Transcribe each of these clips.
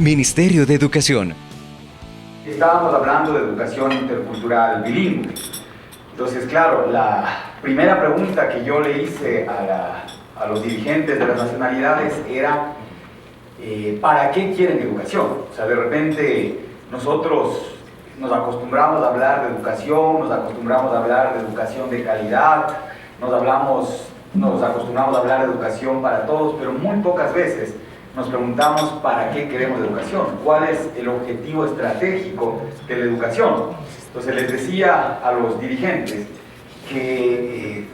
Ministerio de Educación. Estábamos hablando de educación intercultural bilingüe. Entonces, claro, la primera pregunta que yo le hice a los dirigentes de las nacionalidades era ¿para qué quieren educación? O sea, de repente nosotros nos acostumbramos a hablar de educación, nos acostumbramos a hablar de educación de calidad, nos acostumbramos a hablar de educación para todos, pero muy pocas veces nos preguntamos para qué queremos educación, cuál es el objetivo estratégico de la educación. Entonces les decía a los dirigentes que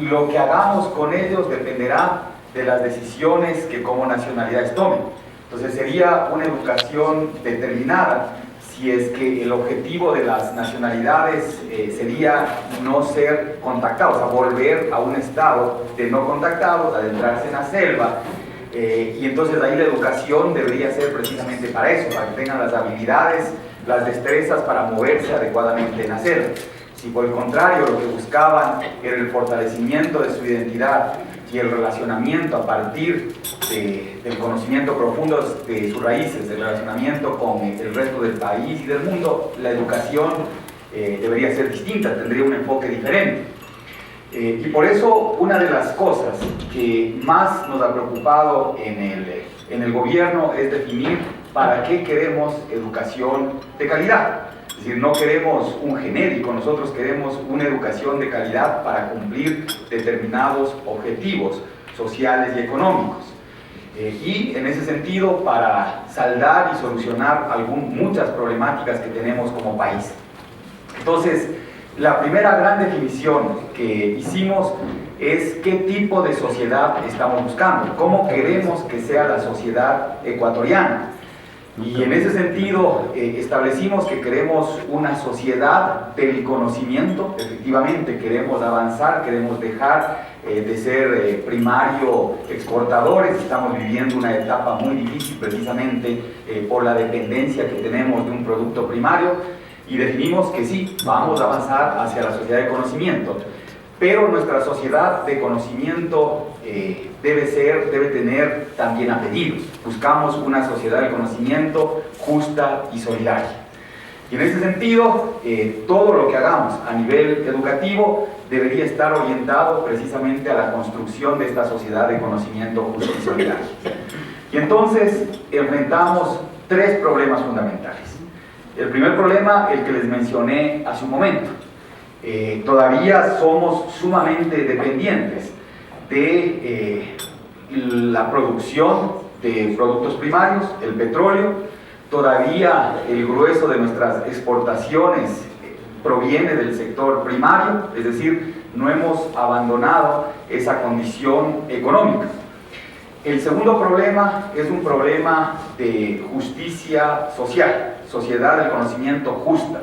lo que hagamos con ellos dependerá de las decisiones que como nacionalidades tomen. Entonces sería una educación determinada si es que el objetivo de las nacionalidades sería no ser contactados, a volver a un estado de no contactados, adentrarse en la selva. Y entonces ahí la educación debería ser precisamente para eso, para que tengan las habilidades, las destrezas para moverse adecuadamente en la selva. Si por el contrario lo que buscaban era el fortalecimiento de su identidad y el relacionamiento a partir del conocimiento profundo de sus raíces, del relacionamiento con el resto del país y del mundo, la educación debería ser distinta, tendría un enfoque diferente. Y por eso una de las cosas que más nos ha preocupado en el gobierno es definir para qué queremos educación de calidad. Es decir, no queremos un genérico, nosotros queremos una educación de calidad para cumplir determinados objetivos sociales y económicos. Y en ese sentido, para saldar y solucionar muchas problemáticas que tenemos como país. Entonces, la primera gran definición que hicimos es qué tipo de sociedad estamos buscando, cómo queremos que sea la sociedad ecuatoriana. Y en ese sentido establecimos que queremos una sociedad del conocimiento, efectivamente queremos avanzar, queremos dejar de ser primario exportadores, estamos viviendo una etapa muy difícil precisamente por la dependencia que tenemos de un producto primario. Y definimos que sí, vamos a avanzar hacia la sociedad de conocimiento, pero nuestra sociedad de conocimiento debe tener también apellidos. Buscamos una sociedad de conocimiento justa y solidaria. Y en ese sentido, todo lo que hagamos a nivel educativo debería estar orientado precisamente a la construcción de esta sociedad de conocimiento justa y solidaria. Y entonces enfrentamos tres problemas fundamentales. El primer problema, el que les mencioné hace un momento. Todavía somos sumamente dependientes de la producción de productos primarios, el petróleo. Todavía el grueso de nuestras exportaciones proviene del sector primario, es decir, no hemos abandonado esa condición económica. El segundo problema es un problema de justicia social, sociedad del conocimiento justa.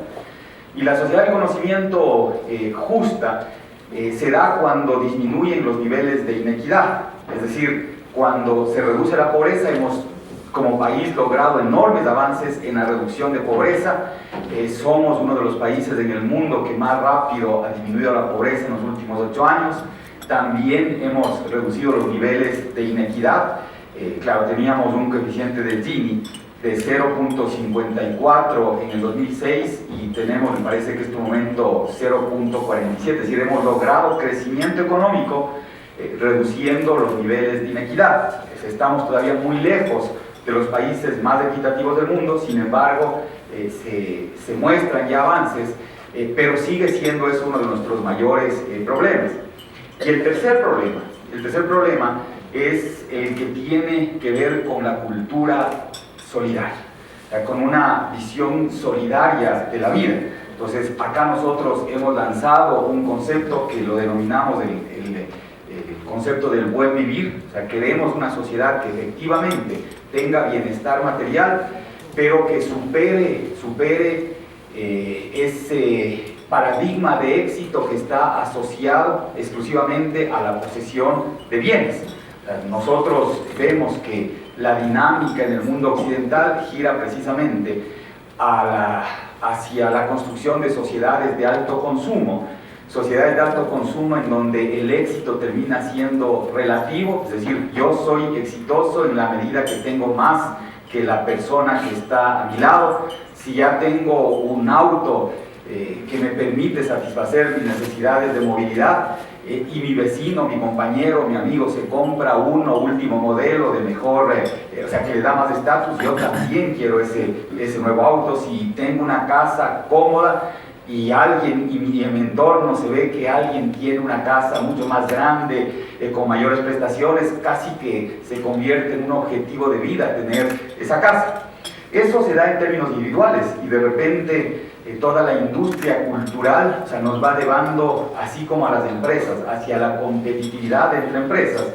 Y la sociedad del conocimiento justa se da cuando disminuyen los niveles de inequidad, es decir, cuando se reduce la pobreza. Hemos como país logrado enormes avances en la reducción de pobreza, somos uno de los países en el mundo que más rápido ha disminuido la pobreza en los últimos 8 años. También hemos reducido los niveles de inequidad. Claro, teníamos un coeficiente de Gini de 0.54 en el 2006 y tenemos, me parece que en este momento 0.47, es decir, hemos logrado crecimiento económico reduciendo los niveles de inequidad. Estamos todavía muy lejos de los países más equitativos del mundo, sin embargo, se muestran ya avances, pero sigue siendo eso uno de nuestros mayores problemas. Y el tercer problema es el que tiene que ver con la cultura solidaria, con una visión solidaria de la vida. Entonces, acá nosotros hemos lanzado un concepto que lo denominamos el concepto del buen vivir. O sea, queremos una sociedad que efectivamente tenga bienestar material, pero que supere ese paradigma de éxito que está asociado exclusivamente a la posesión de bienes. Nosotros vemos que la dinámica en el mundo occidental gira precisamente hacia la construcción de sociedades de alto consumo, en donde el éxito termina siendo relativo, es decir, yo soy exitoso en la medida que tengo más que la persona que está a mi lado. Si ya tengo un auto que me permite satisfacer mis necesidades de movilidad, y mi vecino, mi compañero, mi amigo se compra uno último modelo de mejor, o sea, que le da más estatus, yo también quiero ese nuevo auto. Si tengo una casa cómoda y alguien, y en mi entorno se ve que alguien tiene una casa mucho más grande, con mayores prestaciones, casi que se convierte en un objetivo de vida tener esa casa. Eso se da en términos individuales, y de repente toda la industria cultural, o sea, nos va llevando, así como a las empresas, hacia la competitividad entre empresas,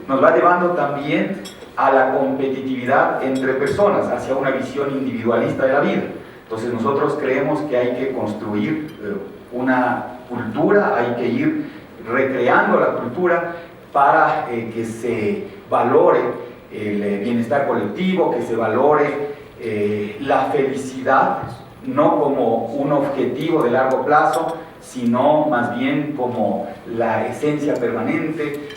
nos va llevando también a la competitividad entre personas, hacia una visión individualista de la vida. Entonces nosotros creemos que hay que construir una cultura, hay que ir recreando la cultura para que se valore el bienestar colectivo, que se valore la felicidad, no como un objetivo de largo plazo, sino más bien como la esencia permanente,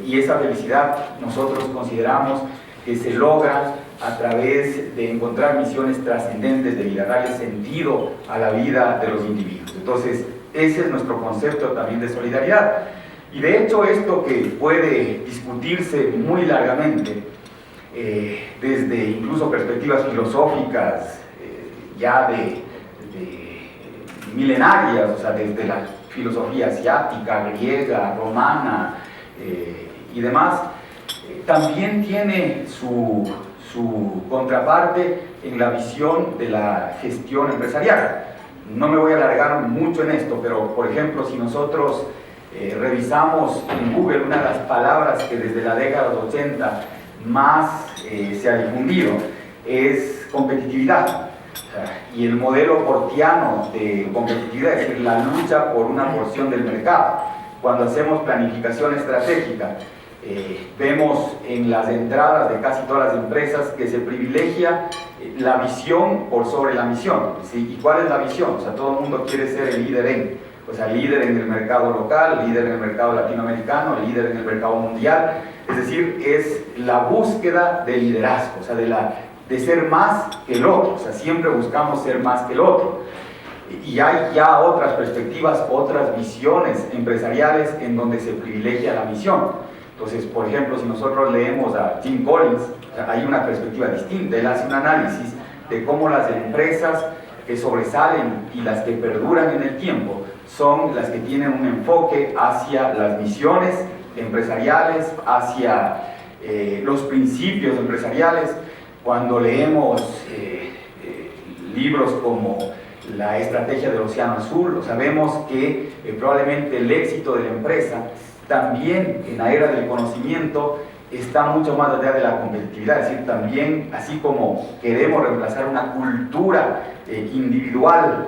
y esa felicidad nosotros consideramos que se logra a través de encontrar misiones trascendentes de vida, darle sentido a la vida de los individuos. Entonces, ese es nuestro concepto también de solidaridad. Y de hecho, esto que puede discutirse muy largamente, desde incluso perspectivas filosóficas ya de milenarias, o sea, desde la filosofía asiática, griega, romana y demás, también tiene su contraparte en la visión de la gestión empresarial. No me voy a alargar mucho en esto, pero por ejemplo, si nosotros revisamos en Google, una de las palabras que desde la década de los 80 más se ha difundido es competitividad. Y el modelo portiano de competitividad, es decir, la lucha por una porción del mercado. Cuando hacemos planificación estratégica, vemos en las entradas de casi todas las empresas que se privilegia la visión por sobre la misión. ¿Sí? ¿Y cuál es la visión? O sea, todo el mundo quiere ser el líder líder en el mercado local, líder en el mercado latinoamericano, líder en el mercado mundial. Es decir, es la búsqueda de liderazgo, o sea, de ser más que el otro. O sea, siempre buscamos ser más que el otro. Y hay ya otras perspectivas, otras visiones empresariales en donde se privilegia la misión. Entonces, por ejemplo, si nosotros leemos a Jim Collins, hay una perspectiva distinta. Él hace un análisis de cómo las empresas que sobresalen y las que perduran en el tiempo son las que tienen un enfoque hacia las misiones empresariales, hacia los principios empresariales. Cuando leemos libros como La estrategia del océano azul, sabemos que probablemente el éxito de la empresa también en la era del conocimiento está mucho más allá de la competitividad. Es decir, también, así como queremos reemplazar una cultura individual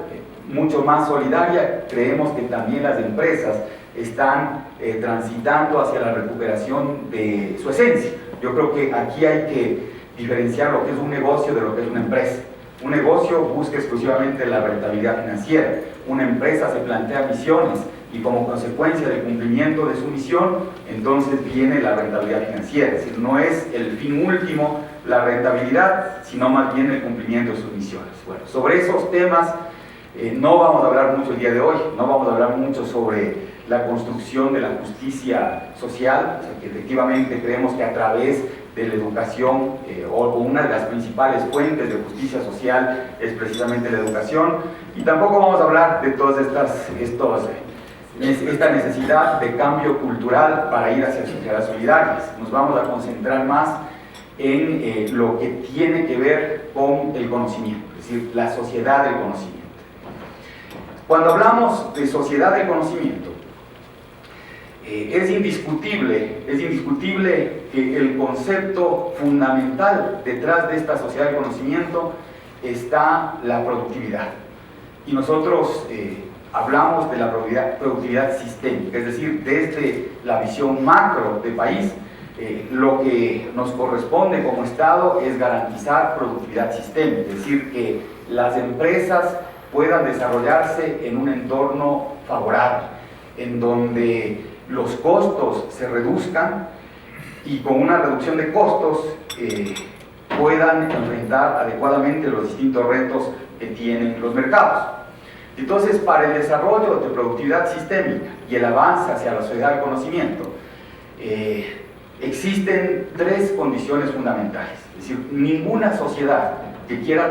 mucho más solidaria, creemos que también las empresas están transitando hacia la recuperación de su esencia. Yo creo que aquí hay que diferenciar lo que es un negocio de lo que es una empresa. Un negocio busca exclusivamente la rentabilidad financiera. Una empresa se plantea misiones y como consecuencia del cumplimiento de su misión, entonces viene la rentabilidad financiera. Es decir, no es el fin último la rentabilidad, sino más bien el cumplimiento de sus misiones. Bueno, sobre esos temas no vamos a hablar mucho el día de hoy, no vamos a hablar mucho sobre la construcción de la justicia social, o sea, que efectivamente creemos que a través de la educación, o una de las principales fuentes de justicia social es precisamente la educación, y tampoco vamos a hablar de todas esta necesidad de cambio cultural para ir hacia sociedades solidarias. Nos vamos a concentrar más en lo que tiene que ver con el conocimiento, es decir, la sociedad del conocimiento. Cuando hablamos de sociedad del conocimiento, es indiscutible que el concepto fundamental detrás de esta sociedad del conocimiento está la productividad. Y nosotros hablamos de la productividad sistémica, es decir, desde la visión macro del país, lo que nos corresponde como Estado es garantizar productividad sistémica, es decir, que las empresas puedan desarrollarse en un entorno favorable, en donde los costos se reduzcan y con una reducción de costos puedan enfrentar adecuadamente los distintos retos que tienen los mercados. Entonces, para el desarrollo de productividad sistémica y el avance hacia la sociedad del conocimiento, existen tres condiciones fundamentales. Es decir, ninguna sociedad que quiera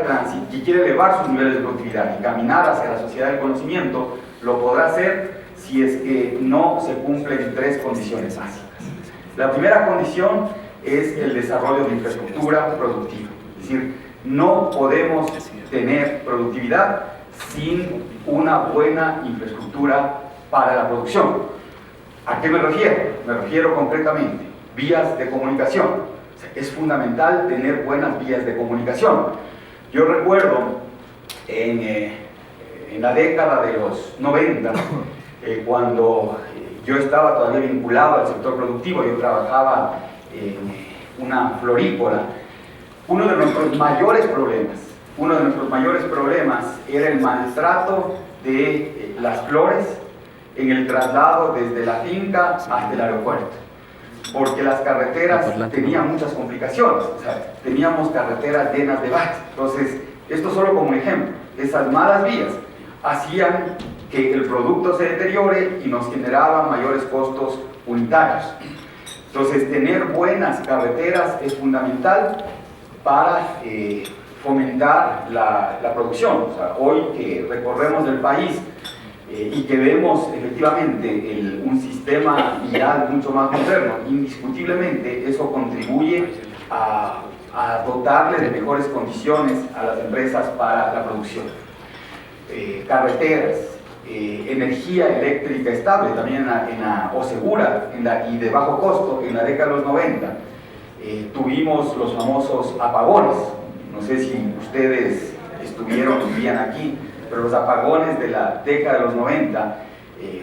elevar sus niveles de productividad y caminar hacia la sociedad del conocimiento lo podrá hacer si es que no se cumplen tres condiciones básicas. La primera condición es el desarrollo de infraestructura productiva. Es decir, no podemos tener productividad sin una buena infraestructura para la producción. ¿A qué me refiero? Me refiero concretamente vías de comunicación. O sea, es fundamental tener buenas vías de comunicación. Yo recuerdo en la década de los 90, cuando yo estaba todavía vinculado al sector productivo, yo trabajaba en una florícola. Uno de nuestros mayores problemas era el maltrato de las flores en el traslado desde la finca hasta el aeropuerto, porque las carreteras tenían muchas complicaciones. O sea, teníamos carreteras llenas de baches. Entonces, esto solo como un ejemplo, esas malas vías hacían que el producto se deteriore y nos generaban mayores costos unitarios. Entonces, tener buenas carreteras es fundamental para fomentar la producción. O sea, hoy que recorremos el país y que vemos efectivamente un sistema vial mucho más moderno, indiscutiblemente eso contribuye a dotarle de mejores condiciones a las empresas para la producción. Carreteras, energía eléctrica estable también o segura y de bajo costo. En la década de los 90 tuvimos los famosos apagones. No sé si ustedes vivían aquí, pero los apagones de la década de los 90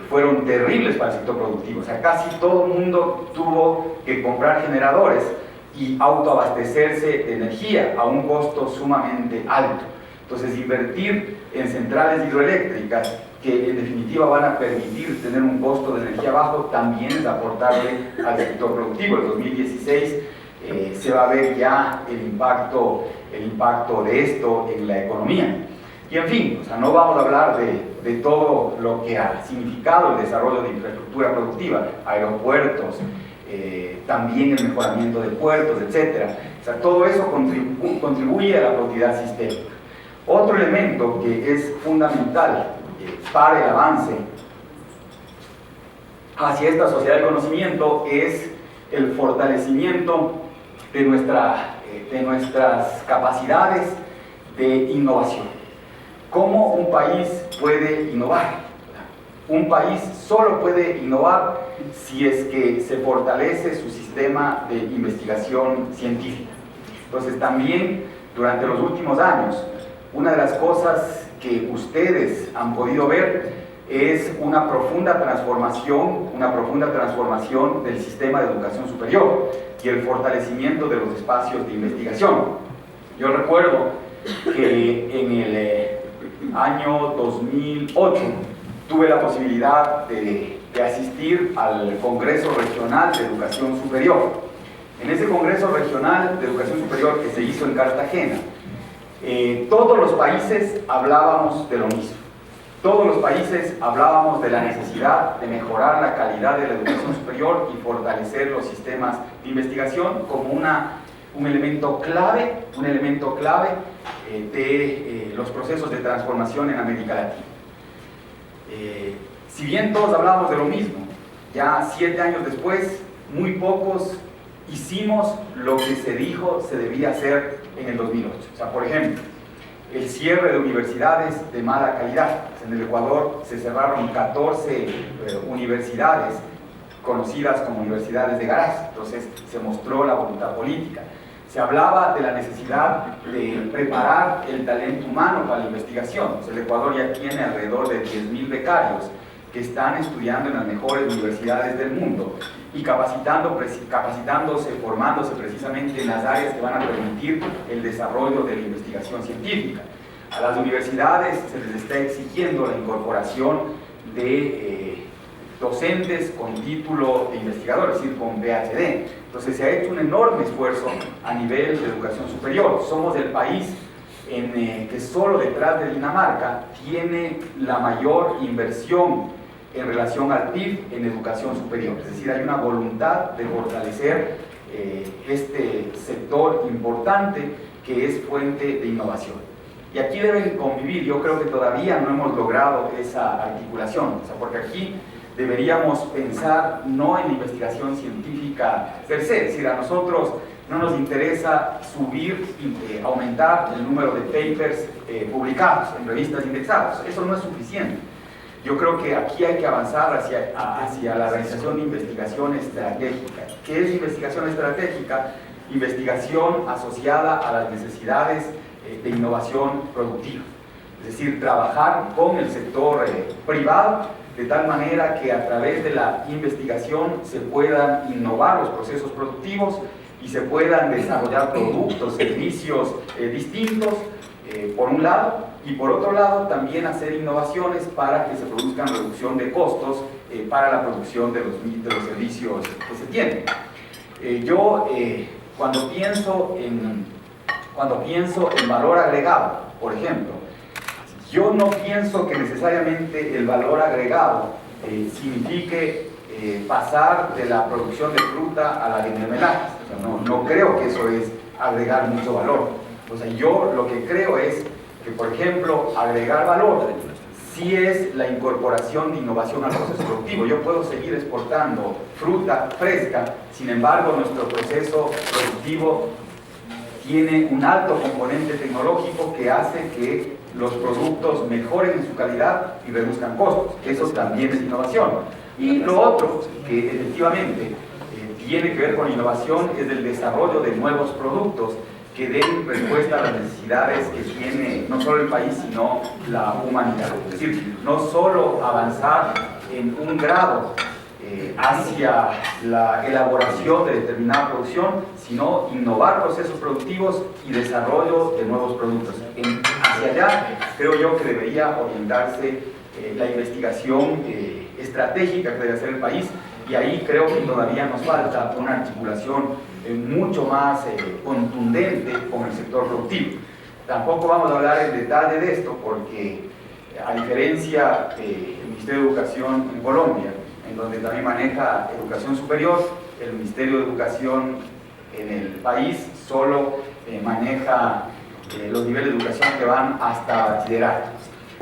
fueron terribles para el sector productivo. O sea, casi todo el mundo tuvo que comprar generadores y autoabastecerse de energía a un costo sumamente alto. Entonces, invertir en centrales hidroeléctricas que en definitiva van a permitir tener un costo de energía bajo también es aportarle al sector productivo. En 2016 se va a ver ya el impacto de esto en la economía. Y en fin, o sea, no vamos a hablar de todo lo que ha significado el desarrollo de infraestructura productiva, aeropuertos, también el mejoramiento de puertos, etc. O sea, todo eso contribuye a la productividad sistémica. Otro elemento que es fundamental para el avance hacia esta sociedad del conocimiento es el fortalecimiento de nuestras capacidades de innovación. ¿Cómo un país puede innovar? Un país solo puede innovar si es que se fortalece su sistema de investigación científica. Entonces, también durante los últimos años, una de las cosas que ustedes han podido ver es una profunda transformación del sistema de educación superior y el fortalecimiento de los espacios de investigación. Yo recuerdo que en el año 2008 tuve la posibilidad de asistir al Congreso Regional de Educación Superior. En ese Congreso Regional de Educación Superior que se hizo en Cartagena, todos los países hablábamos de lo mismo. Todos los países hablábamos de la necesidad de mejorar la calidad de la educación superior y fortalecer los sistemas de investigación como un elemento clave de los procesos de transformación en América Latina. Si bien todos hablábamos de lo mismo, ya 7 años después, muy pocos hicimos lo que se dijo se debía hacer en el 2008. O sea, por ejemplo, el cierre de universidades de mala calidad. En el Ecuador se cerraron 14 universidades conocidas como universidades de garaje. Entonces se mostró la voluntad política. Se hablaba de la necesidad de preparar el talento humano para la investigación. O sea, el Ecuador ya tiene alrededor de 10.000 becarios que están estudiando en las mejores universidades del mundo y capacitándose, formándose precisamente en las áreas que van a permitir el desarrollo de la investigación científica. A las universidades se les está exigiendo la incorporación de docentes con título de investigador, es decir, con PhD. Entonces se ha hecho un enorme esfuerzo a nivel de educación superior. Somos el país que solo detrás de Dinamarca tiene la mayor inversión en relación al PIB en educación superior. Es decir, hay una voluntad de fortalecer este sector importante que es fuente de innovación. Y aquí deben convivir, yo creo que todavía no hemos logrado esa articulación, porque aquí deberíamos pensar no en la investigación científica per se, es decir, a nosotros no nos interesa subir, aumentar el número de papers publicados en revistas indexadas, eso no es suficiente. Yo creo que aquí hay que avanzar hacia la realización de investigación estratégica. ¿Qué es investigación estratégica? Investigación asociada a las necesidades de innovación productiva. Es decir, trabajar con el sector privado de tal manera que a través de la investigación se puedan innovar los procesos productivos y se puedan desarrollar productos, servicios distintos, por un lado, y por otro lado también hacer innovaciones para que se produzcan reducción de costos para la producción de los servicios que se tienen. Cuando pienso en valor agregado, por ejemplo, yo no pienso que necesariamente el valor agregado signifique pasar de la producción de fruta a la de mermeladas. O sea, no creo que eso es agregar mucho valor. O sea, yo lo que creo es que, por ejemplo, agregar valor sí es la incorporación de innovación al proceso productivo. Yo puedo seguir exportando fruta fresca, sin embargo, nuestro proceso productivo tiene un alto componente tecnológico que hace que los productos mejoren en su calidad y reduzcan costos. Eso también es innovación. Y lo otro, que efectivamente tiene que ver con innovación, es el desarrollo de nuevos productos que den respuesta a las necesidades que tiene no solo el país, sino la humanidad. Es decir, no solo avanzar en un grado hacia la elaboración de determinada producción, sino innovar procesos productivos y desarrollo de nuevos productos. Hacia allá creo yo que debería orientarse la investigación estratégica que debe hacer el país, y ahí creo que todavía nos falta una articulación mucho más contundente con el sector productivo. Tampoco vamos a hablar en detalle de esto porque, a diferencia del Ministerio de Educación en Colombia, en donde también maneja educación superior, el Ministerio de Educación en el país solo maneja los niveles de educación que van hasta bachillerato.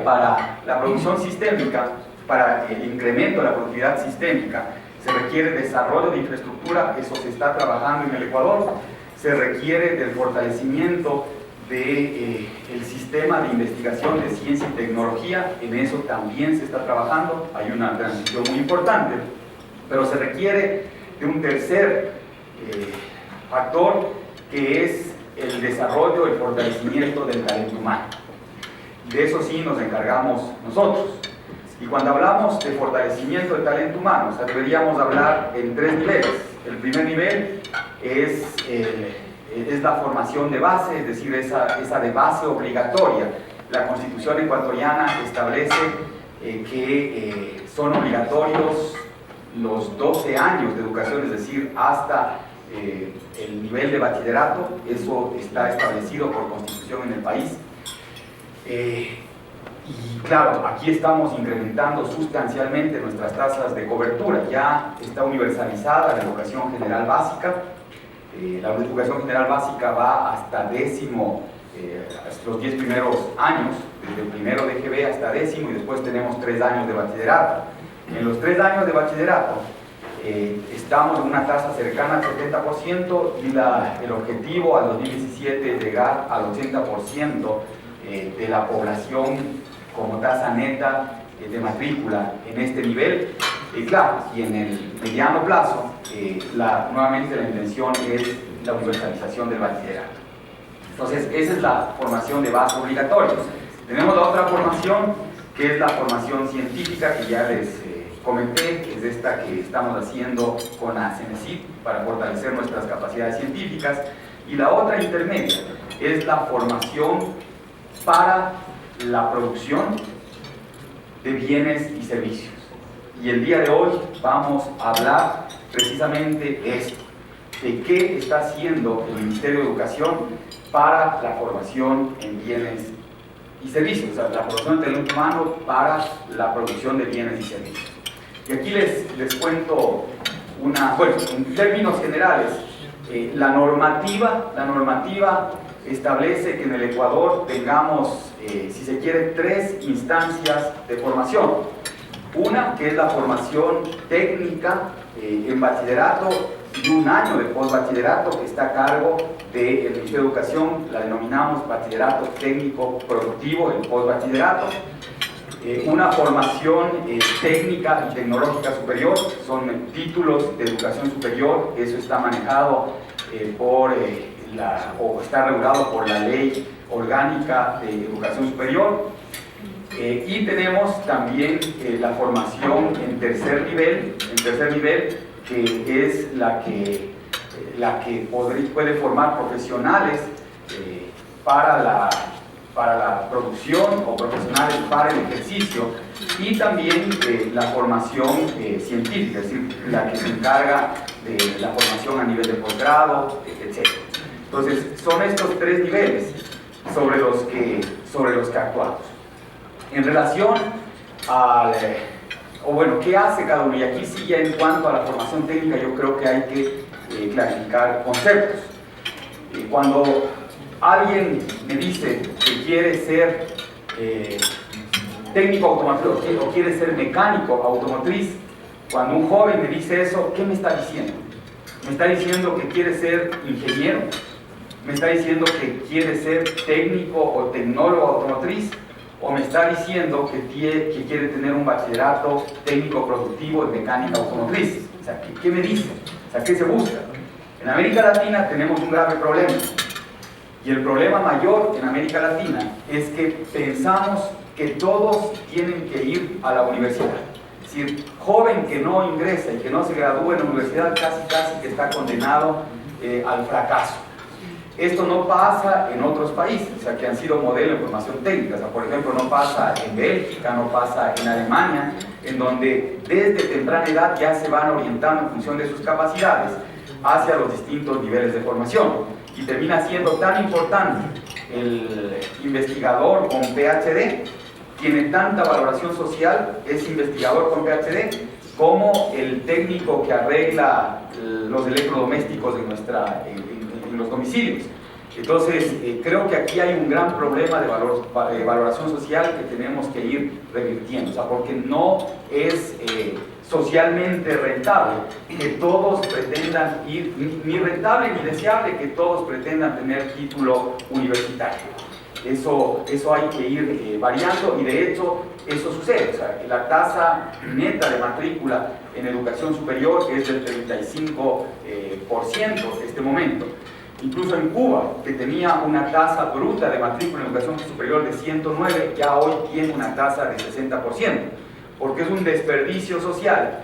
Para la producción sistémica, para el incremento de la productividad sistémica, se requiere desarrollo de infraestructura, eso se está trabajando en el Ecuador, se requiere del fortalecimiento del sistema de investigación de ciencia y tecnología, en eso también se está trabajando, hay una transición muy importante, pero se requiere de un tercer factor, que es el desarrollo, el fortalecimiento del talento humano. De eso sí nos encargamos nosotros. Y cuando hablamos de fortalecimiento del talento humano, o sea, deberíamos hablar en tres niveles. El primer nivel es la formación de base, es decir, esa de base obligatoria. La Constitución ecuatoriana establece que son obligatorios los 12 años de educación, es decir, hasta el nivel de bachillerato. Eso está establecido por Constitución en el país. Y claro, aquí estamos incrementando sustancialmente nuestras tasas de cobertura. Ya está universalizada la educación general básica. La educación general básica va hasta décimo, los 10 primeros años, desde el primero de GB hasta décimo, y después tenemos 3 años de bachillerato. En los 3 años de bachillerato estamos en una tasa cercana al 70%, y el objetivo al 2017 es llegar al 80% de la población como tasa neta de matrícula en este nivel. Claro, y en el mediano plazo, nuevamente la intención es la universalización del bachillerato. Entonces, esa es la formación de base obligatoria. Tenemos la otra formación, que es la formación científica, que ya les comenté, que es esta que estamos haciendo con la CENESID para fortalecer nuestras capacidades científicas. Y la otra intermedia es la formación para la producción de bienes y servicios. Y el día de hoy vamos a hablar precisamente de esto, de qué está haciendo el Ministerio de Educación para la formación en bienes y servicios, o sea, la formación del talento humano para la producción de bienes y servicios. Y aquí les cuento bueno, en términos generales, la normativa establece que en el Ecuador tengamos, si se quiere, 3 instancias de formación. Una que es la formación técnica en bachillerato y 1 año de postbachillerato que está a cargo del Ministerio de Educación, la denominamos bachillerato técnico productivo, el postbachillerato. Una formación técnica y tecnológica superior, son títulos de educación superior, eso está manejado o está regulado por la Ley Orgánica de Educación Superior. Y tenemos también la formación en tercer nivel, que es la que puede formar profesionales para la producción o profesionales para el ejercicio, y también la formación científica, es decir, la que se encarga de la formación a nivel de posgrado, etc. Entonces, son estos 3 niveles sobre los que actuamos. En relación ¿qué hace cada uno? Y aquí sí, ya en cuanto a la formación técnica, yo creo que hay que clarificar conceptos. Cuando alguien me dice que quiere ser técnico automotriz o quiere ser mecánico automotriz, cuando un joven me dice eso, ¿qué me está diciendo? ¿Me está diciendo que quiere ser ingeniero? ¿Me está diciendo que quiere ser técnico o tecnólogo automotriz? ¿O me está diciendo que quiere tener un bachillerato técnico productivo en mecánica automotriz? O sea, ¿qué me dice? O sea, ¿qué se busca? En América Latina tenemos un grave problema. Y el problema mayor en América Latina es que pensamos que todos tienen que ir a la universidad. Es decir, joven que no ingresa y que no se gradúa en la universidad casi que está condenado al fracaso. Esto no pasa en otros países, o sea, que han sido modelo en formación técnica. O sea, por ejemplo, no pasa en Bélgica, no pasa en Alemania, en donde desde temprana edad ya se van orientando en función de sus capacidades hacia los distintos niveles de formación. Y termina siendo tan importante el investigador con PhD, tiene tanta valoración social, es investigador con PhD, como el técnico que arregla los electrodomésticos en los domicilios. Entonces, creo que aquí hay un gran problema de valoración social que tenemos que ir revirtiendo, o sea, porque no es socialmente rentable que todos pretendan ir, ni rentable ni deseable que todos pretendan tener título universitario. Eso hay que ir variando, y de hecho eso sucede. O sea, la tasa neta de matrícula en educación superior es del 35% en este momento. Incluso en Cuba, que tenía una tasa bruta de matrícula en educación superior de 109, ya hoy tiene una tasa de 60%, porque es un desperdicio social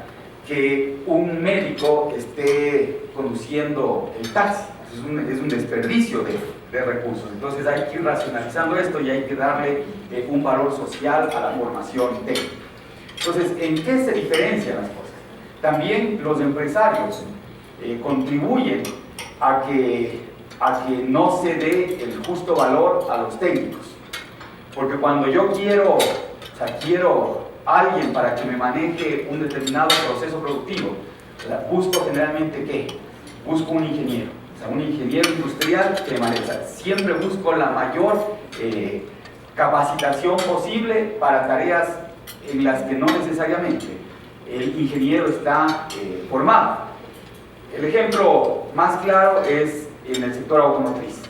que un médico esté conduciendo el taxi. Es un desperdicio de recursos. Entonces hay que ir racionalizando esto y hay que darle un valor social a la formación técnica. Entonces, ¿en qué se diferencian las cosas? También los empresarios contribuyen a que no se dé el justo valor a los técnicos. Porque cuando yo quiero alguien para que me maneje un determinado proceso productivo, busco generalmente ¿qué? Busco un ingeniero. O sea, un ingeniero industrial que maneja. Siempre busco la mayor capacitación posible para tareas en las que no necesariamente el ingeniero está formado. El ejemplo más claro es en el sector automotriz.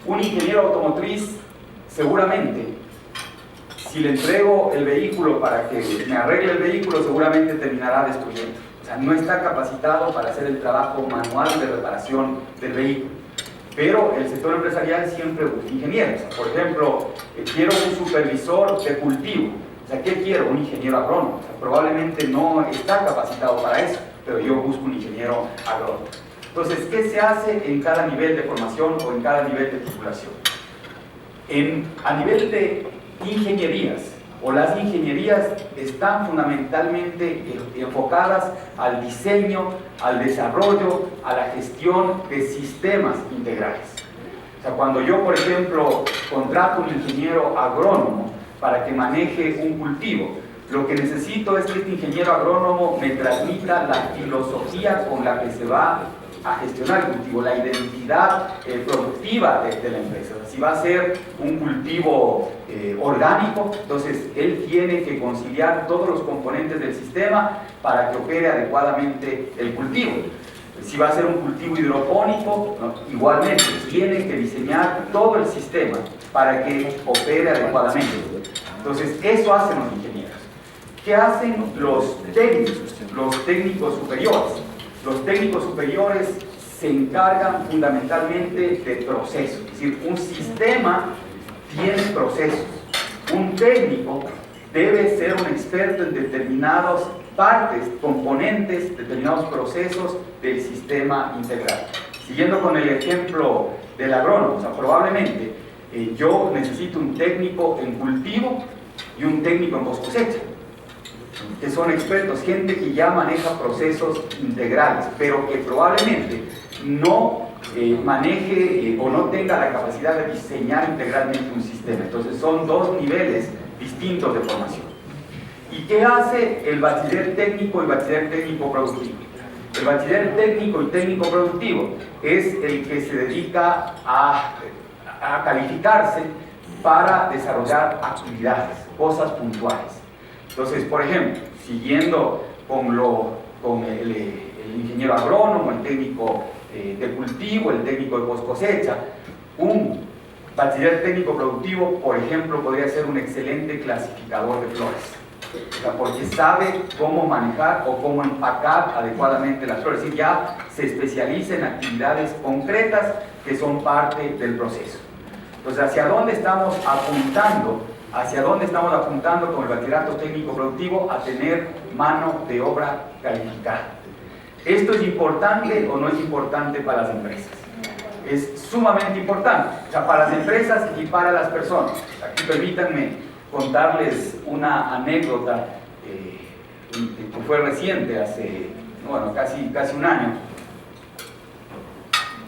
Un ingeniero automotriz, seguramente, si le entrego el vehículo para que me arregle el vehículo, seguramente terminará destruyendo. O sea, no está capacitado para hacer el trabajo manual de reparación del vehículo. Pero el sector empresarial siempre busca ingenieros. O sea, por ejemplo, quiero un supervisor de cultivo. O sea, ¿qué quiero? Un ingeniero agrónomo. O sea, probablemente no está capacitado para eso, pero yo busco un ingeniero agrónomo. Entonces, ¿qué se hace en cada nivel de formación o en cada nivel de titulación? A nivel de ingenierías, o las ingenierías están fundamentalmente enfocadas al diseño, al desarrollo, a la gestión de sistemas integrales. O sea, cuando yo, por ejemplo, contrato a un ingeniero agrónomo para que maneje un cultivo, lo que necesito es que este ingeniero agrónomo me transmita la filosofía con la que se va a gestionar el cultivo, la identidad productiva de la empresa. Si va a ser un cultivo orgánico, entonces él tiene que conciliar todos los componentes del sistema para que opere adecuadamente el cultivo. Si va a ser un cultivo hidropónico, ¿no? Igualmente tiene que diseñar todo el sistema para que opere adecuadamente. Entonces eso hacen los ingenieros. ¿Qué hacen los técnicos superiores? Los técnicos superiores se encargan fundamentalmente de procesos, es decir, un sistema tiene procesos. Un técnico debe ser un experto en determinadas partes, componentes, determinados procesos del sistema integral. Siguiendo con el ejemplo del agrónomo, o sea, probablemente yo necesito un técnico en cultivo y un técnico en post cosecha, que son expertos, gente que ya maneja procesos integrales, pero que probablemente no maneje o no tenga la capacidad de diseñar integralmente un sistema. Entonces son dos niveles distintos de formación. ¿Y qué hace el bachiller técnico y bachiller técnico productivo? El bachiller técnico y técnico productivo es el que se dedica a calificarse para desarrollar actividades, cosas puntuales. Entonces, por ejemplo, siguiendo con el ingeniero agrónomo, el técnico de cultivo, el técnico de post cosecha, un bachiller técnico productivo, por ejemplo, podría ser un excelente clasificador de flores, o sea, porque sabe cómo manejar o cómo empacar adecuadamente las flores, es decir, ya se especializa en actividades concretas que son parte del proceso. Entonces, ¿hacia dónde estamos apuntando? ¿Hacia dónde estamos apuntando con el bachillerato técnico productivo? A tener mano de obra calificada. ¿Esto es importante o no es importante para las empresas? Es sumamente importante, o sea, para las empresas y para las personas. Aquí permítanme contarles una anécdota que fue reciente, hace bueno, casi un año,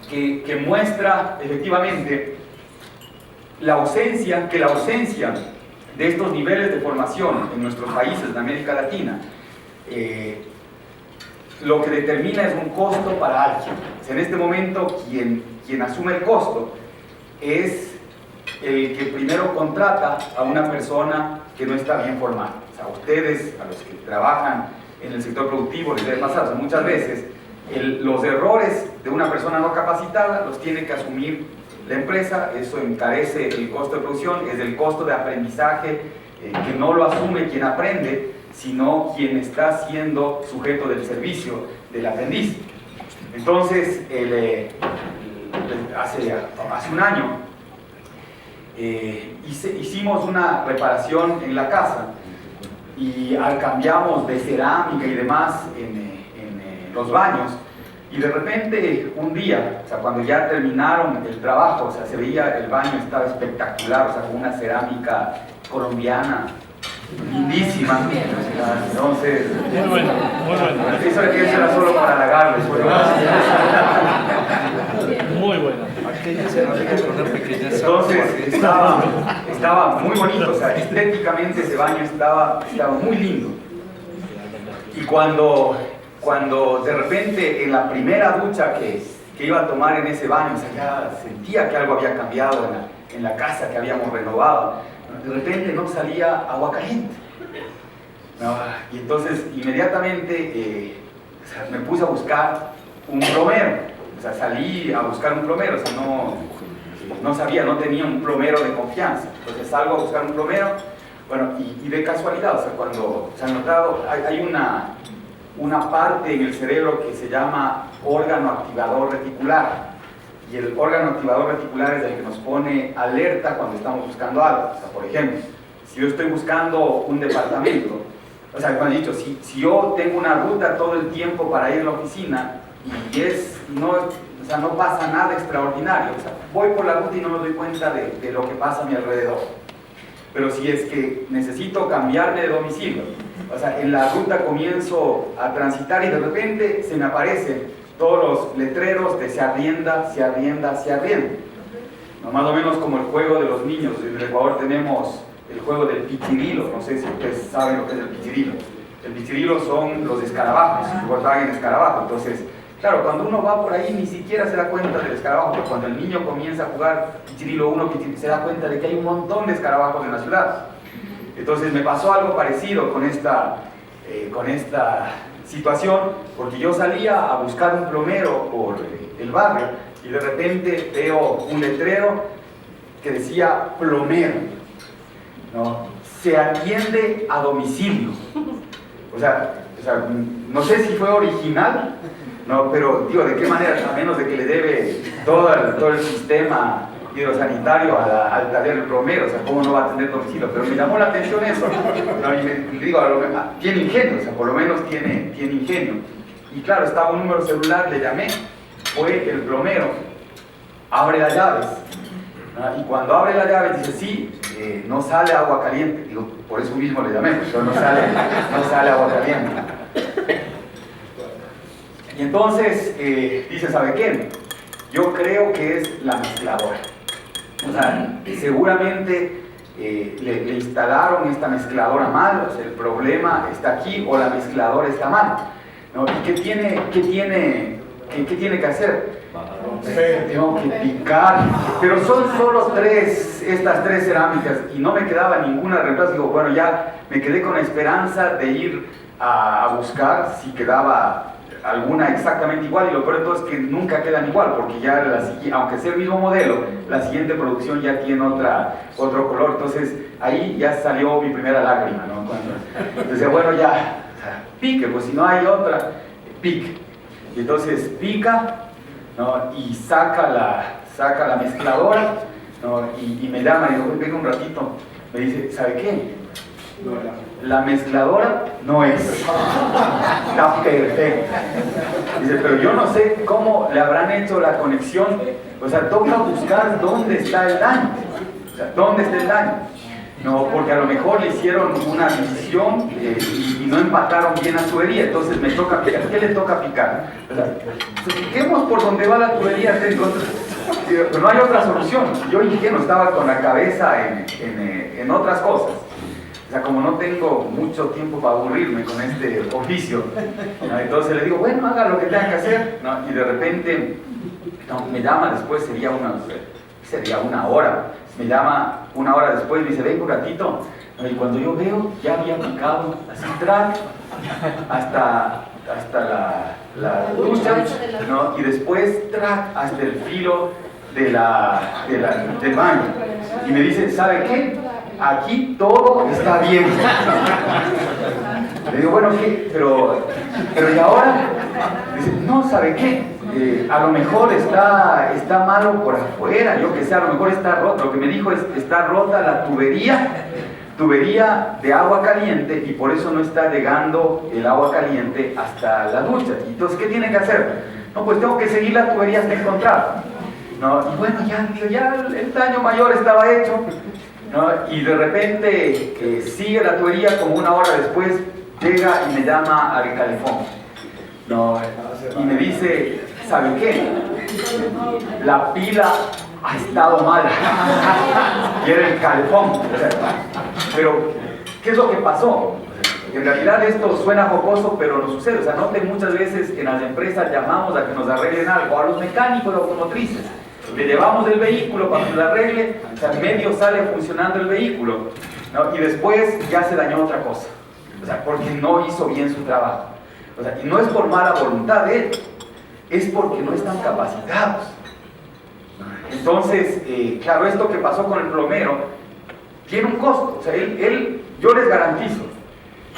que muestra efectivamente la ausencia de estos niveles de formación en nuestros países de América Latina. Lo que determina es un costo para alguien. En este momento quien asume el costo es el que primero contrata a una persona que no está bien formada. O sea, ustedes, a los que trabajan en el sector productivo, les debe pasar, o sea, muchas veces los errores de una persona no capacitada los tiene que asumir la empresa. Eso encarece el costo de producción, es el costo de aprendizaje que no lo asume quien aprende, sino quien está siendo sujeto del servicio del aprendiz. Entonces, hace un año hicimos una reparación en la casa y cambiamos de cerámica y demás en los baños, y de repente un día, o sea, cuando ya terminaron el trabajo, o sea, se veía el baño, estaba espectacular, o sea, con una cerámica colombiana lindísima. Entonces, muy bueno, muy bueno. Eso era solo para halagarles. Muy bueno. Entonces estaba muy bonito, o sea, estéticamente ese baño estaba muy lindo. Y cuando de repente en la primera ducha que iba a tomar en ese baño, o sea, ya sentía que algo había cambiado en la casa que habíamos renovado, de repente no salía agua caliente. No, y entonces inmediatamente o sea, me puse a buscar un plomero, o sea, salí a buscar un plomero, o sea, no sabía, no tenía un plomero de confianza. Entonces salgo a buscar un plomero, bueno, y de casualidad, o sea, cuando se ha notado, hay una parte en el cerebro que se llama órgano activador reticular, y el órgano activador reticular es el que nos pone alerta cuando estamos buscando algo. O sea, por ejemplo, si yo estoy buscando un departamento, o sea, cuando he dicho, si yo tengo una ruta todo el tiempo para ir a la oficina y no pasa nada extraordinario, o sea, voy por la ruta y no me doy cuenta de lo que pasa a mi alrededor. pero si es que necesito cambiarme de domicilio, o sea, en la ruta comienzo a transitar y de repente se me aparecen todos los letreros de se arrienda, se arrienda, se arrienda. ¿No? Más o menos como el juego de los niños. En el Ecuador tenemos el juego del pichirilo, no sé si ustedes saben lo que es el pichirilo. El pichirilo son los escarabajos, Volkswagen escarabajo. Entonces, claro, cuando uno va por ahí ni siquiera se da cuenta del escarabajo, pero cuando el niño comienza a jugar pichirilo 1, se da cuenta de que hay un montón de escarabajos en la ciudad. Entonces me pasó algo parecido con esta situación, porque yo salía a buscar un plomero por el barrio y de repente veo un letrero que decía plomero, ¿no? Se atiende a domicilio. O sea, no sé si fue original, no, pero digo, ¿de qué manera? A menos de que le debe todo el sistema hidrosanitario al taller plomero, o sea, ¿cómo no va a tener domicilio? Pero me llamó la atención eso, ¿no? Y me digo, tiene ingenio, o sea, por lo menos tiene ingenio. Y claro, estaba un número celular, le llamé, fue el plomero, abre las llaves, ¿no? Y cuando abre las llaves dice, sí, no sale agua caliente. Digo, por eso mismo le llamé, pero no sale agua caliente. Y entonces dice, ¿sabe qué? Yo creo que es la mezcladora. O sea, seguramente le instalaron esta mezcladora mal, o sea, el problema está aquí, o la mezcladora está mal, ¿no? ¿Y qué tiene que hacer? Tengo que picar, pero son solo estas tres cerámicas y no me quedaba ninguna de reemplazo. Digo, bueno, ya me quedé con la esperanza de ir a buscar si quedaba alguna exactamente igual, y lo peor de todo es que nunca quedan igual, porque ya aunque sea el mismo modelo, la siguiente producción ya tiene otro color. Entonces ahí ya salió mi primera lágrima, ¿no? Cuando decía, bueno, ya, pique, pues si no hay otra, pique. Y entonces pica, ¿no? Y saca la mezcladora, ¿no? Y me llama y digo, venga un ratito, me dice, ¿sabe qué? La mezcladora no es, está perfecta. Dice, pero yo no sé cómo le habrán hecho la conexión. O sea, toca buscar dónde está el daño. O sea, ¿dónde está el daño? No, porque a lo mejor le hicieron una división y no empataron bien la tubería. Entonces me toca picar. ¿Qué le toca picar? O sea, piquemos por donde va la tubería. Pero no hay otra solución. Yo ingenuo estaba con la cabeza en otras cosas. O sea, como no tengo mucho tiempo para aburrirme con este oficio, ¿no? Entonces le digo, bueno, haga lo que tenga que hacer, ¿no? Y de repente me llama después, sería una hora, me llama una hora después, me dice, ven un ratito, ¿no? Y cuando yo veo, ya había picado así track hasta la ducha, ¿no? Y después track hasta el filo del baño. Y me dice, ¿sabe qué? Aquí todo está bien. Le digo, bueno, ¿qué? Pero ¿y ahora? Dice, no, ¿sabe qué? A lo mejor está malo por afuera, yo que sé, a lo mejor está roto. Lo que me dijo es, está rota la tubería de agua caliente, y por eso no está llegando el agua caliente hasta la ducha. Entonces, ¿qué tiene que hacer? No, pues tengo que seguir la tubería hasta encontrar, ¿no? Y bueno, ya el daño mayor estaba hecho, ¿no? Y de repente sigue la tubería, como una hora después llega y me llama al calefón, ¿no? Y me dice, ¿sabe qué? La pila ha estado mala. Y era el calefón. Pero, ¿qué es lo que pasó? En realidad esto suena jocoso, pero no sucede. O sea, noten, muchas veces en las empresas llamamos a que nos arreglen algo, a los mecánicos automotrices. Le llevamos el vehículo para que lo arregle, o sea, medio sale funcionando el vehículo, ¿no? Y después ya se dañó otra cosa, o sea, porque no hizo bien su trabajo. O sea, y no es por mala voluntad de él, es porque no están capacitados. Entonces, claro, esto que pasó con el plomero tiene un costo. O sea, yo les garantizo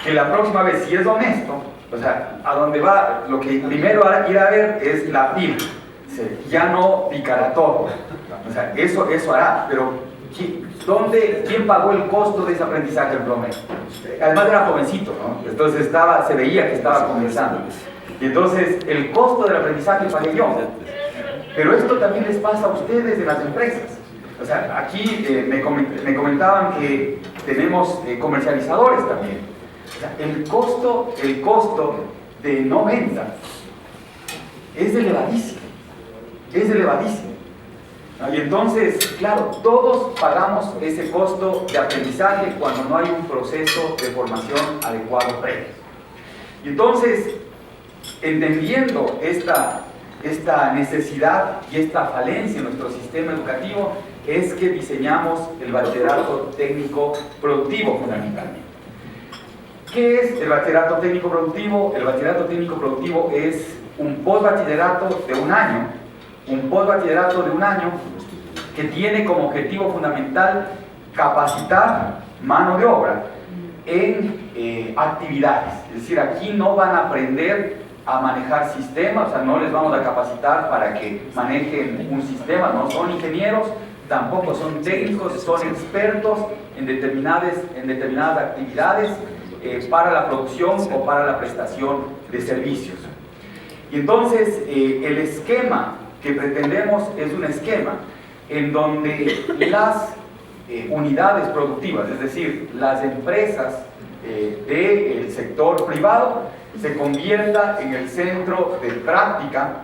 que la próxima vez, si es honesto, o sea, a donde va, lo que primero irá a ver es la pila. Ya no picará todo, o sea, eso hará, pero ¿quién pagó el costo de ese aprendizaje del plomero? Además era jovencito, ¿no? Entonces se veía que estaba comenzando, y entonces el costo del aprendizaje pagué yo. Pero esto también les pasa a ustedes en las empresas. O sea, aquí me comentaban que tenemos comercializadores también. O sea, el costo de no venta es elevadísimo. Es elevadísimo. Y entonces, claro, todos pagamos ese costo de aprendizaje cuando no hay un proceso de formación adecuado previo. Y entonces, entendiendo esta necesidad y esta falencia en nuestro sistema educativo, es que diseñamos el bachillerato técnico productivo fundamentalmente. ¿Qué es el bachillerato técnico productivo? El bachillerato técnico productivo es un postbachillerato de un año, que tiene como objetivo fundamental capacitar mano de obra en actividades. Es decir, aquí no van a aprender a manejar sistemas, o sea, no les vamos a capacitar para que manejen un sistema, no son ingenieros, tampoco son técnicos, son expertos en determinadas actividades para la producción o para la prestación de servicios. Y entonces el esquema que pretendemos es un esquema en donde las unidades productivas, es decir, las empresas del sector privado, se convierta en el centro de práctica,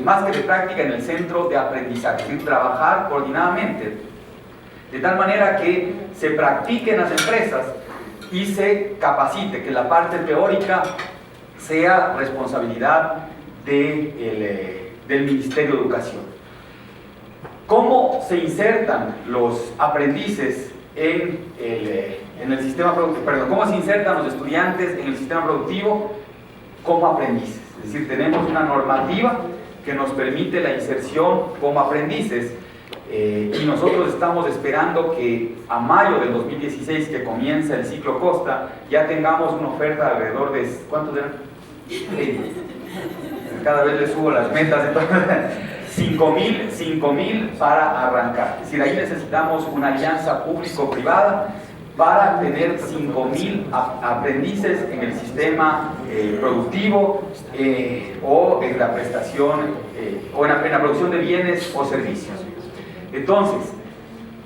más que de práctica, en el centro de aprendizaje, es decir, trabajar coordinadamente, de tal manera que se practique en las empresas y se capacite, que la parte teórica sea responsabilidad del Ministerio de Educación. ¿Cómo se insertan los aprendices en el sistema productivo? Perdón, ¿cómo se insertan los estudiantes en el sistema productivo como aprendices? Es decir, tenemos una normativa que nos permite la inserción como aprendices y nosotros estamos esperando que a mayo del 2016, que comienza el ciclo Costa, ya tengamos una oferta de alrededor de... ¿Cuántos eran? Cada vez le subo las metas, entonces 5.000 para arrancar. Es decir, ahí necesitamos una alianza público-privada para tener 5.000 aprendices en el sistema productivo o en la prestación o en la producción de bienes o servicios. Entonces,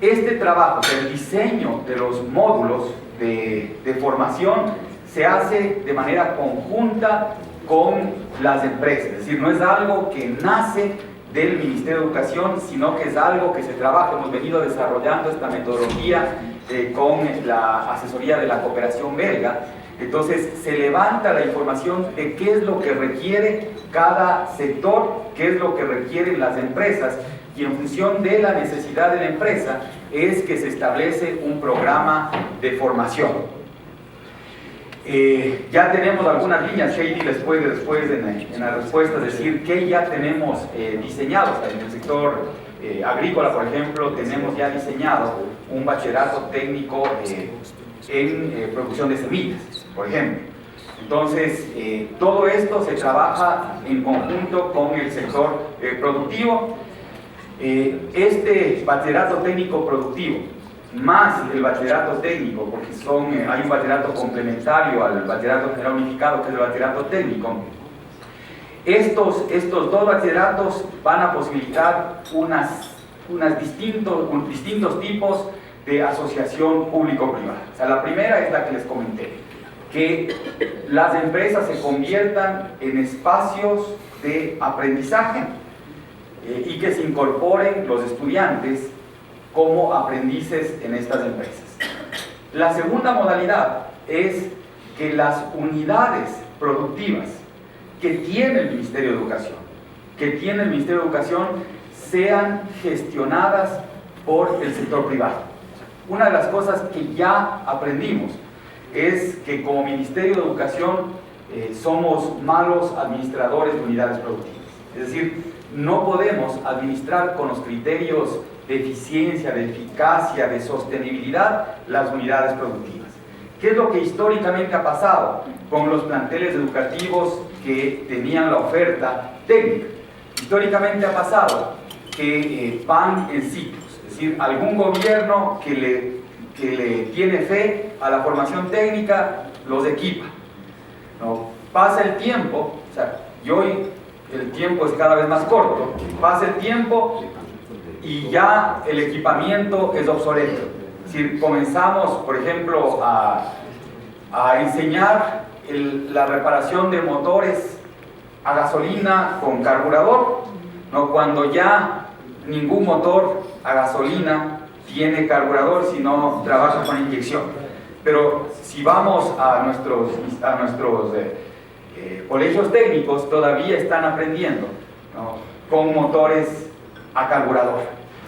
este trabajo, el diseño de los módulos de formación se hace de manera conjunta con las empresas, es decir, no es algo que nace del Ministerio de Educación, sino que es algo que se trabaja. Hemos venido desarrollando esta metodología con la asesoría de la cooperación belga. Entonces se levanta la información de qué es lo que requiere cada sector, qué es lo que requieren las empresas, y en función de la necesidad de la empresa es que se establece un programa de formación. Ya tenemos algunas líneas. Heidi les puede después en las respuestas decir que ya tenemos diseñados. En el sector agrícola, por ejemplo, tenemos ya diseñado un bachillerato técnico en producción de semillas, por ejemplo. Entonces, todo esto se trabaja en conjunto con el sector productivo. Este bachillerato técnico productivo más el bachillerato técnico, porque hay un bachillerato complementario al bachillerato general unificado, que es el bachillerato técnico. Estos dos bachilleratos van a posibilitar distintos tipos de asociación público-privada. O sea, la primera es la que les comenté, que las empresas se conviertan en espacios de aprendizaje y que se incorporen los estudiantes como aprendices en estas empresas. La segunda modalidad es que las unidades productivas que tiene el Ministerio de Educación, sean gestionadas por el sector privado. Una de las cosas que ya aprendimos es que como Ministerio de Educación somos malos administradores de unidades productivas. Es decir, no podemos administrar con los criterios de eficiencia, de eficacia, de sostenibilidad las unidades productivas. ¿Qué es lo que históricamente ha pasado con los planteles educativos que tenían la oferta técnica? Históricamente ha pasado que van en ciclos, es decir, algún gobierno que le tiene fe a la formación técnica los equipa, ¿no? Pasa el tiempo, o sea, y hoy el tiempo es cada vez más corto, pasa el tiempo y ya el equipamiento es obsoleto. Si comenzamos, por ejemplo, a enseñar la reparación de motores a gasolina con carburador, ¿no? Cuando ya ningún motor a gasolina tiene carburador, sino trabaja con inyección. Pero si vamos a nuestros colegios técnicos, todavía están aprendiendo, ¿no? Con motores a carburador.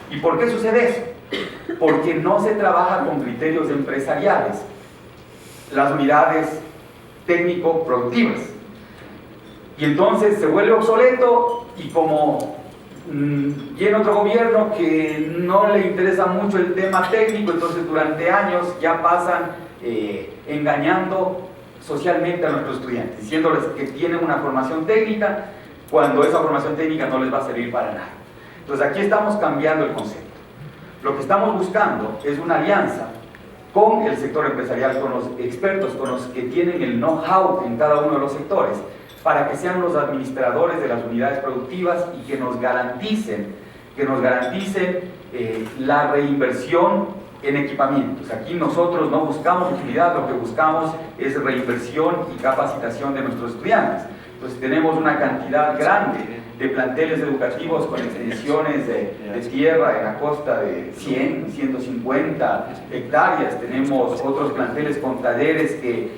¿Y por qué sucede eso? Porque no se trabaja con criterios empresariales las unidades técnico-productivas. Y entonces se vuelve obsoleto, y como viene otro gobierno que no le interesa mucho el tema técnico, entonces durante años ya pasan engañando socialmente a nuestros estudiantes, diciéndoles que tienen una formación técnica, cuando esa formación técnica no les va a servir para nada. Entonces aquí estamos cambiando el concepto. Lo que estamos buscando es una alianza con el sector empresarial, con los expertos, con los que tienen el know-how en cada uno de los sectores, para que sean los administradores de las unidades productivas y que nos garanticen la reinversión en equipamientos. Aquí nosotros no buscamos utilidad, lo que buscamos es reinversión y capacitación de nuestros estudiantes. Entonces tenemos una cantidad grande de planteles educativos con extensiones de tierra en la costa de 100, 150 hectáreas. Tenemos otros planteles con talleres que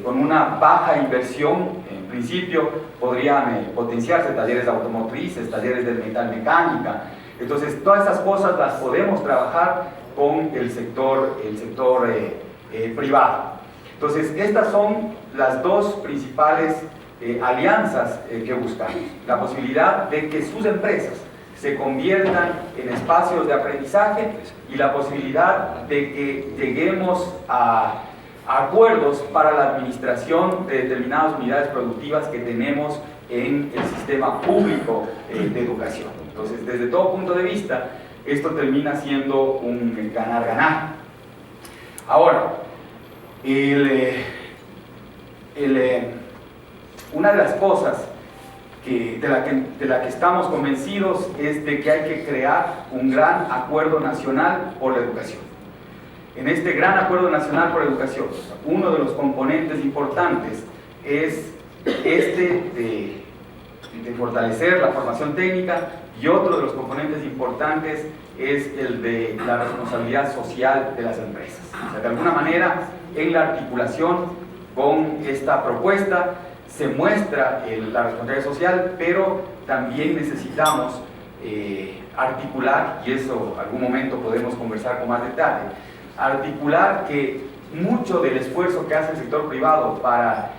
con una baja inversión, en principio, podrían potenciarse, talleres automotrices, talleres de metalmecánica. Entonces todas esas cosas las podemos trabajar con el sector privado. Entonces estas son las dos principales alianzas que buscamos. La posibilidad de que sus empresas se conviertan en espacios de aprendizaje y la posibilidad de que lleguemos a acuerdos para la administración de determinadas unidades productivas que tenemos en el sistema público de educación. Entonces, desde todo punto de vista, esto termina siendo un ganar-ganar. Ahora, una de las cosas de la que estamos convencidos es de que hay que crear un gran acuerdo nacional por la educación. En este gran acuerdo nacional por educación, uno de los componentes importantes es de fortalecer la formación técnica, y otro de los componentes importantes es el de la responsabilidad social de las empresas. O sea, de alguna manera, en la articulación con esta propuesta se muestra la responsabilidad social, pero también necesitamos articular, y eso en algún momento podemos conversar con más detalle, articular que mucho del esfuerzo que hace el sector privado para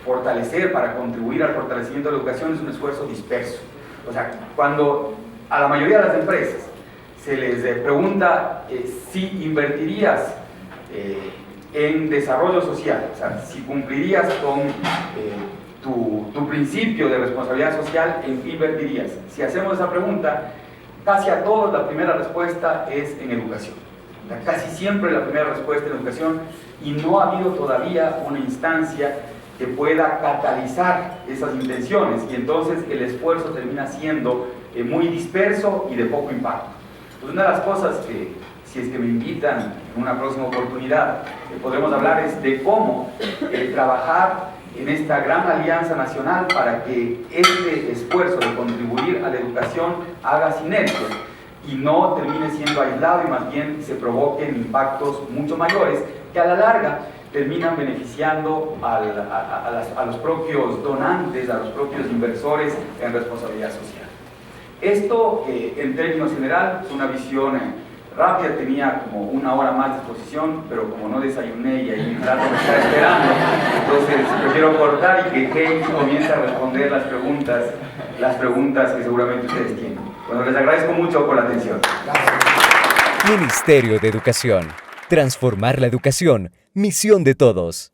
fortalecer, para contribuir al fortalecimiento de la educación es un esfuerzo disperso. O sea, cuando a la mayoría de las empresas se les pregunta si invertirías en desarrollo social, o sea, si cumplirías con tu principio de responsabilidad social, ¿en qué invertirías? Si hacemos esa pregunta, casi a todos la primera respuesta es en educación. O sea, casi siempre la primera respuesta es en educación, y no ha habido todavía una instancia que pueda catalizar esas intenciones, y entonces el esfuerzo termina siendo muy disperso y de poco impacto. Entonces, una de las cosas que, si es que me invitan en una próxima oportunidad, podremos hablar es de cómo trabajar en esta gran alianza nacional para que este esfuerzo de contribuir a la educación haga sinergia y no termine siendo aislado, y más bien se provoquen impactos mucho mayores que a la larga terminan beneficiando a los propios donantes, a los propios inversores en responsabilidad social. Esto, en términos generales, es una visión rápida. Tenía como una hora más de exposición, pero como no desayuné y ahí mi rato me está esperando, entonces prefiero cortar y que Kate comience a responder las preguntas que seguramente ustedes tienen. Bueno, les agradezco mucho por la atención. Ministerio de Educación. Transformar la educación. Misión de todos.